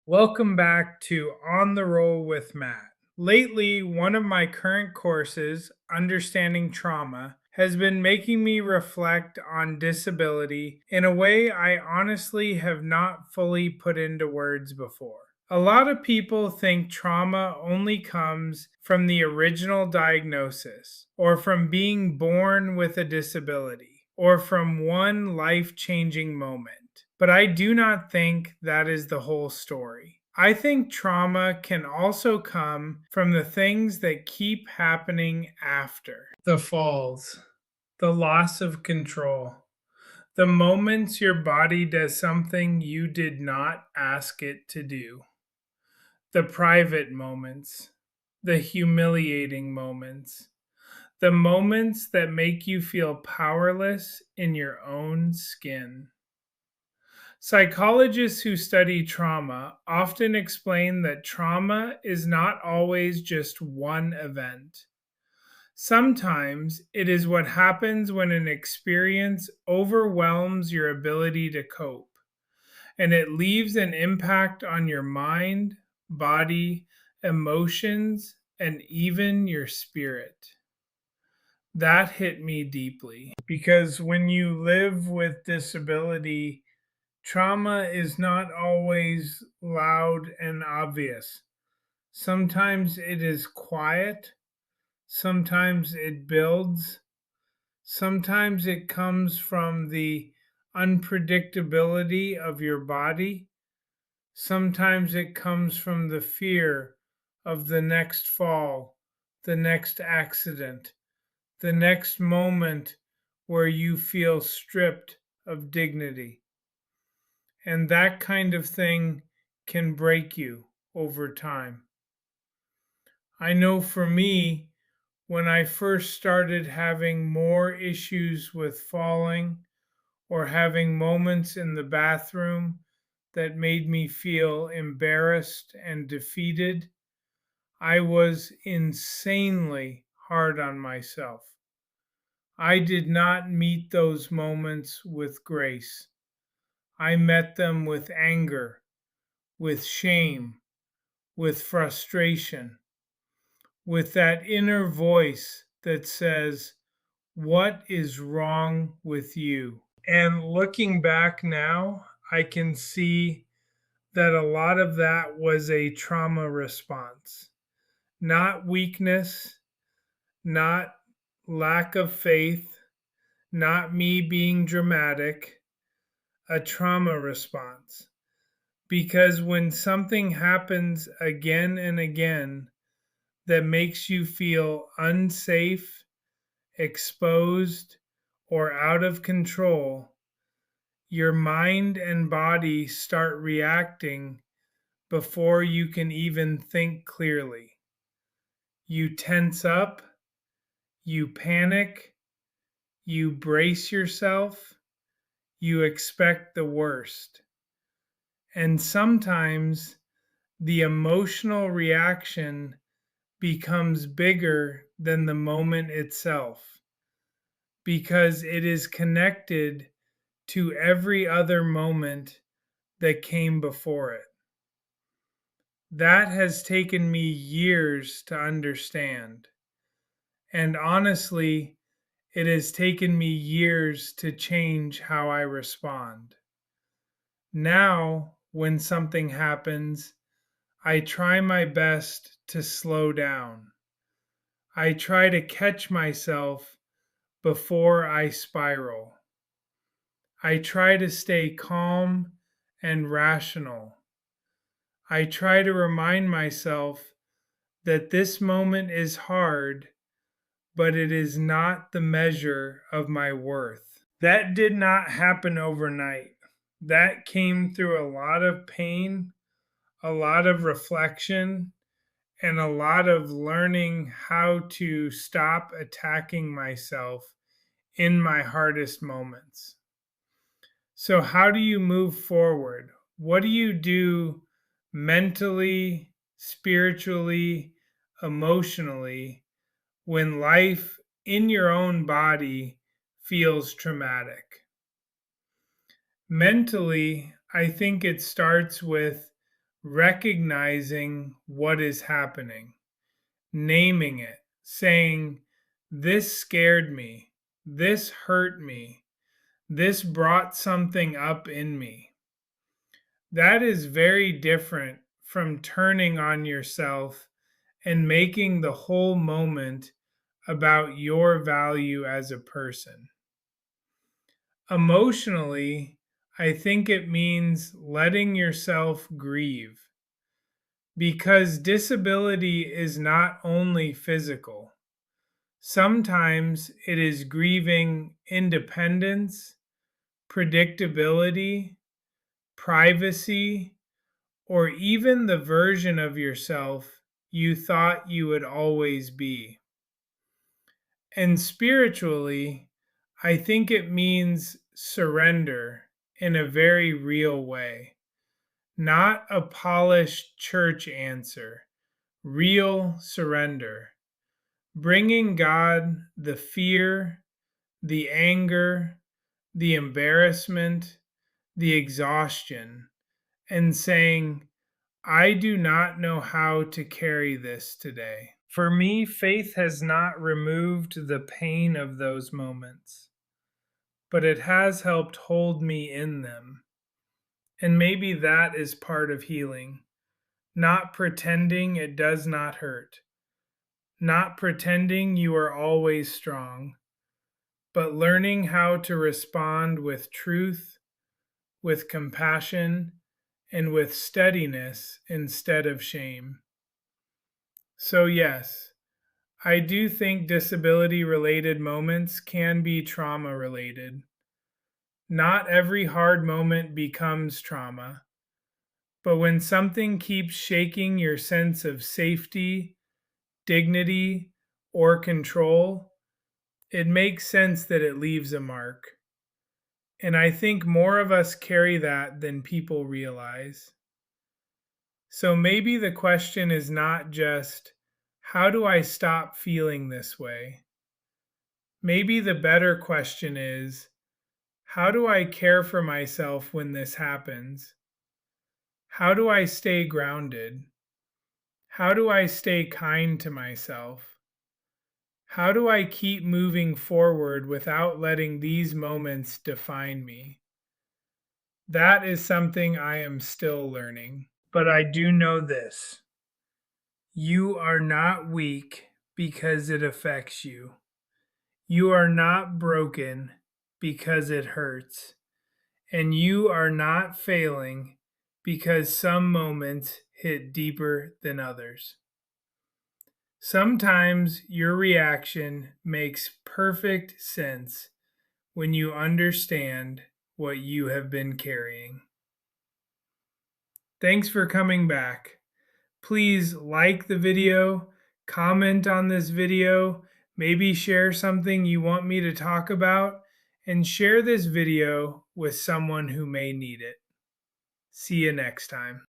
Welcome back to On the Roll with Matt. Lately, one of my current courses, Understanding Trauma, has been making me reflect on disability in a way I honestly have not fully put into words before. A lot of people think trauma only comes from the original diagnosis, or from being born with a disability, or from one life changing moment. But I do not think that is the whole story. I think trauma can also come from the things that keep happening after the falls, the loss of control, the moments your body does something you did not ask it to do, the private moments, the humiliating moments, the moments that make you feel powerless in your own skin. Psychologists who study trauma often explain that trauma is not always just one event. Sometimes it is what happens when an experience overwhelms your ability to cope, and it leaves an impact on your mind, body, emotions, and even your spirit. That hit me deeply because when you live with disability, trauma is not always loud and obvious. Sometimes it is quiet, sometimes it builds, sometimes it comes from the unpredictability of your body, sometimes it comes from the fear of the next fall, the next accident, the next moment where you feel stripped of dignity. And that kind of thing can break you over time. I know for me, when I first started having more issues with falling or having moments in the bathroom that made me feel embarrassed and defeated, I was insanely hard on myself. I did not meet those moments with grace. I met them with anger, with shame, with frustration, with that inner voice that says, "What is wrong with you?" And looking back now, I can see that a lot of that was a trauma response, not weakness, not lack of faith, not me being dramatic, a trauma response. Because when something happens again and again that makes you feel unsafe, exposed, or out of control, your mind and body start reacting before you can even think clearly. You tense up, you panic, you brace yourself, you expect the worst. And sometimes the emotional reaction becomes bigger than the moment itself because it is connected to every other moment that came before it. That has taken me years to understand. And honestly, it has taken me years to change how I respond. Now, when something happens, I try my best to slow down. I try to catch myself before I spiral. I try to stay calm and rational. I try to remind myself that this moment is hard, but it is not the measure of my worth. That did not happen overnight. That came through a lot of pain, a lot of reflection, and a lot of learning how to stop attacking myself in my hardest moments. So, how do you move forward? What do you do mentally, spiritually, emotionally when life in your own body feels traumatic? Mentally, I think it starts with recognizing what is happening, naming it, saying, "This scared me, this hurt me, this brought something up in me." That is very different from turning on yourself and making the whole moment about your value as a person. Emotionally, I think it means letting yourself grieve because disability is not only physical. Sometimes it is grieving independence, predictability, privacy, or even the version of yourself you thought you would always be. And spiritually, I think it means surrender in a very real way, not a polished church answer, real surrender, bringing God the fear, the anger, the embarrassment, the exhaustion, and saying, "I do not know how to carry this today." For me, faith has not removed the pain of those moments, but it has helped hold me in them. And maybe that is part of healing, not pretending it does not hurt, not pretending you are always strong, but learning how to respond with truth, with compassion, and with steadiness instead of shame. So, yes, I do think disability related moments can be trauma related. Not every hard moment becomes trauma, but when something keeps shaking your sense of safety, dignity, or control, it makes sense that it leaves a mark. And I think more of us carry that than people realize. So maybe the question is not just, how do I stop feeling this way? Maybe the better question is, how do I care for myself when this happens? How do I stay grounded? How do I stay kind to myself? How do I keep moving forward without letting these moments define me? That is something I am still learning. But I do know this: you are not weak because it affects you. You are not broken because it hurts. And you are not failing because some moments hit deeper than others. Sometimes your reaction makes perfect sense when you understand what you have been carrying. Thanks for coming back. Please like the video, comment on this video, maybe share something you want me to talk about, and share this video with someone who may need it. See you next time.